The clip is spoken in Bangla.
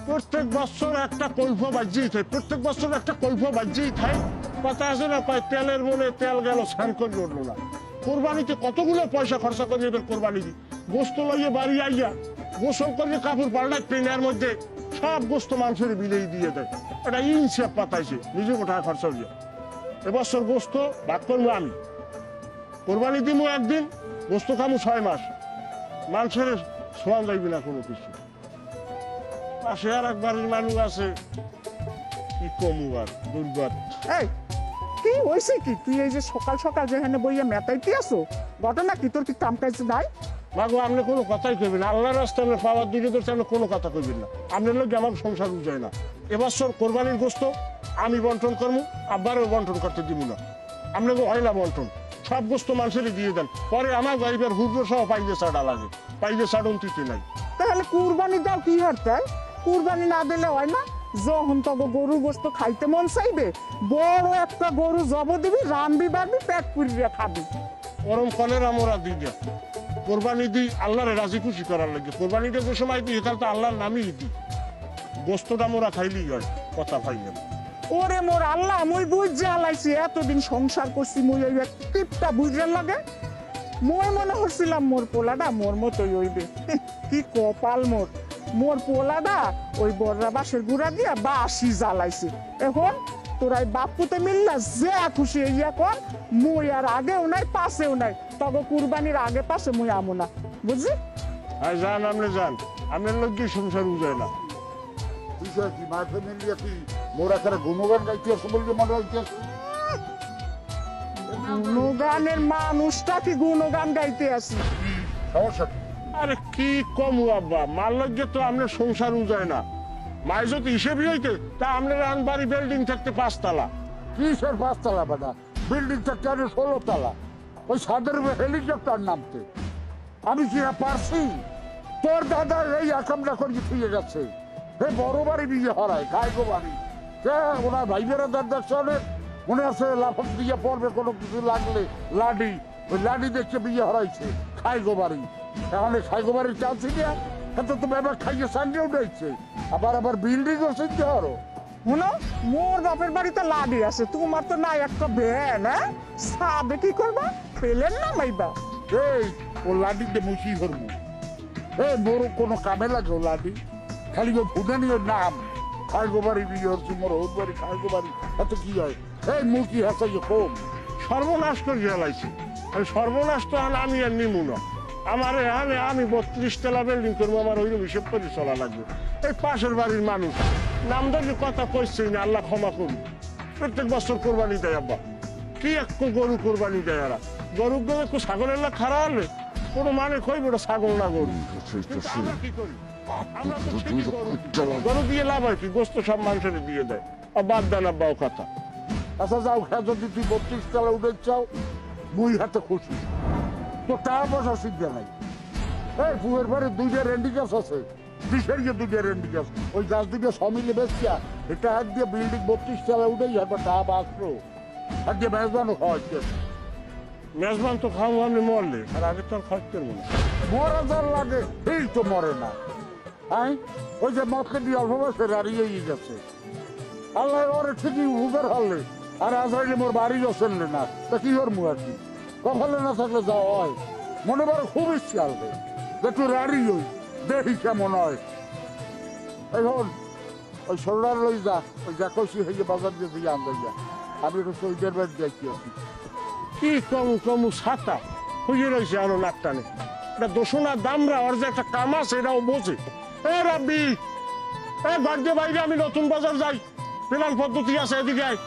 প্রত্যেক বছর একটা কৈফ বাজ্যেই থাকে, প্রত্যেক বছর একটা কৈফ বাজ্যেই থাকে। কথা আছে না, কয় তেলের মনে তেল গেল স্নান করে উঠলো না। কোরবানিতে কতগুলো পয়সা খরচা করে এবার কোরবানি দিই, গোস্ত লইয়ে বাড়ি আইয়া গোসল করে কাপড় পাল্টায় ট্রেনের মধ্যে সব গোস্ত মাংসের বিলেই দিয়ে দেয়। এটা ইনসেপ পাতাইছে নিজে কোথায় খরচা হইয়া। এবছর গোস্ত ভাগ করবো আমি, কোরবানি দিব একদিন, গোস্ত খামু 6 মাস, মাংসের সোয়ান যাইবি না কোনো কিছু। পাশে আর এক বাড়ির মানুষ আছে, কি কমু আর দুর্গত। এই কি হয়েছে কি, তুই এই যে সকাল সকাল যেখানে বইয়া মেতাইতে আসো, ঘটনা কি? তোর কি কাম কাজ নাই? মাগো আপনি কোনো কথাই কইবেন না, আল্লাহর রাস্তায় আপনি পাওয়ার দিকে ধরছে, আপনি কোনো কথা কইবেন না। আপনার লোক আমার সংসার বুঝায় না। এবছর কোরবানির গোস্ত আমি বন্টন করবো, আব্বারও বন্টন করতে দিব না। আপনাকে হয় না বন্টন, সব গোস্ত মানুষেরই দিয়ে দেন। পরে আমার গাইবের হুড়ো সহ পাইলে চাটা লাগে, পাইলে চাটন তিতে নাই। তাহলে কুরবানি দাও কি হারতে? কুরবানি না দিলে হয় না? যখন তখন গরু গোস্ত খাইতে মন চাইবে, বড় একটা গরু জব দিবি, রানবি বাড়বি, পেট পুরিয়া খাবি। গরম কলের আমরা দিই না, কোরবানি দিই আল্লাহরে রাজি খুশি করার লাগে। কোরবানিটা যে সময় দিই এখানে তো আল্লাহর নামই দিই, গোস্তটা মোরা খাইলেই হয়, কথা পাইলেন। ওরে মোর আল্লাহ, মুই বুঝ জ্বালাইছি, এতদিন সংসার করছি, মুই ওই টিপটা বুঝার লাগে। মই মনে হচ্ছিলাম মোর পোলাটা মোর মতোই হইবে। কি কপাল মোর, মোর পোলাটা ওই বড়রা বাঁশের গুড়া দিয়া বাঁশি জ্বালাইছে। এখন তোরাই বাপুতে মিললা যে খুশি ইয়া কর, মুই আর আগেও নাই পাশেও নাই, তবে কুরবানির আগে পাশে মুই আমো না, বুঝলি? আর যান আপনি যান, আপনার লোক কি সংসার বুঝায় না। বিষয় কি মাঠে মিলিয়ে কি মোরা করে গুণগান গাইতে আসো বললে মনে হইতে? গুণগানের মানুষটা কি গুণগান গাইতে আসি? সমস্যা কি? আরে কি কম আব্বা, মার লজ্জে তো আপনার সংসার উজায় না। মায়ের যদি হিসেবই হইতে তা আপনার আনবাড়ি বিল্ডিং থাকতে 5 তলা। কিসের 5 তলা বেটা? বিল্ডিং থাকতে আরো 16 তলা, ওই ছাদের হেলিকপ্টার নামতে আমি কি পারছি? তোর দাদা এই আকামটা করে ফিরে গেছে, হে বড় বাড়ি বিয়ে হারায় গায়গো বাড়ি, ওনার ভাই বেড়াদার দেখছে, মনে আছে লাফত দিয়ে পড়বে কোনো কিছু লাগলে লাডি, ওই লাডি দেখছে বিয়ে হারাইছে খাইগো বাড়ি। এখন খাইগো বাড়ির চালছি না, এত তো ব্যাপার খাইয়ে সান্ডে উঠেছে, আবার বিল্ডিংও চিনতে পারো। শুনো, মোর বাপের বাড়িতে লাডি আছে, তোমার তো নাই একটা ভ্যান, হ্যাঁ? সাবে কি করবা? পেলেন না মাইবা। এই ও লাডিতে মুছি ধরবো, এই মোর কোনো কামে লাগে ও লাডি? খালি ওই ফুটানির নাম, খাইগো বাড়ি বিয়ে হচ্ছে, মোর ওর বাড়ি খাইগো বাড়ি, এত কি হয়? এই মুখি হাসাই কম সর্বনাশ করে জ্বালাইছি। সর্বনাশ তো আমি আর নিমু না। আমার আমি 32 তলা বিল্ডিং করবো, আমার ওইরকম হিসেব করে চলা লাগবে। এই পাশের বাড়ির মানুষ নাম ধরে কথা কইছে না, আল্লাহ ক্ষমা করুন। প্রত্যেক বছর কোরবানি দেয় আব্বা, কি এক গরু কোরবানি দেয়। এরা গরু গেলে ছাগলের না খারাপ হলে কোনো মানে কইব ওটা ছাগল না গরু। কিন্তু আমরা কি করি? আমরা তো ঠিকই গরু দিয়ে লাভ হয় কি? গোস্ত সব মানুষের দিয়ে দেয়, আর বাদ দেন আব্বা ও কথা। আচ্ছা যাও, খেয়ে যদি তুই 32 তলা উঠে চাও, মুই হাতে খুশি, তো টাকা পয়সা শিখবে নাই। এই ফুয়ের পরে 2টা রেন্ডি গাছ আছে, দিশের গিয়ে 2টা রেন্ডি গাছ, ওই গাছ 2টা সমিলে বেসছিয়া, এটা হাত দিয়ে বিল্ডিং 32 তলা উঠেই একবার টাকা বাঁচলো, হাত দিয়ে মেজবানও খাওয়াচ্ছে। মেজবান তো খাওয়া আপনি মরলে, আর আগে তো আর খাওয়াতে মনে মরা যার লাগে এই তো মরে না। হ্যাঁ, ওই যে মদকে দিয়ে অল্প বয়সে হারিয়েই গেছে, আল্লাহ ওরে ঠিকই উবের হারলে, আর আজ হইলে মোর বাড়ি চললে না, তা কি ওর মুখ আর কি কপালে না থাকলে যা হয়। মনে বড় খুব ইচ্ছে আসবে যে তুই রাড়ি হই, দেখি কেমন হয়। এখন ওই শোল্ডার লই যা, ওই যা কইছি হয়ে বাজার দিয়ে দিয়ে আনতে যা, আমি একটু সৈদের বাড়ি যাইতে আছি। কি কমু ছাতা হয়ে রয়েছে আরো নাক টানে। এটা দোষণা দামরা ওর যে একটা কাম আছে এটাও বোঝে। এ রাব্বি, এ ঘর দিয়ে বাইরে, আমি নতুন বাজার যাই, প্ল্যান পদ্ধতি আছে, এদিকে আয়।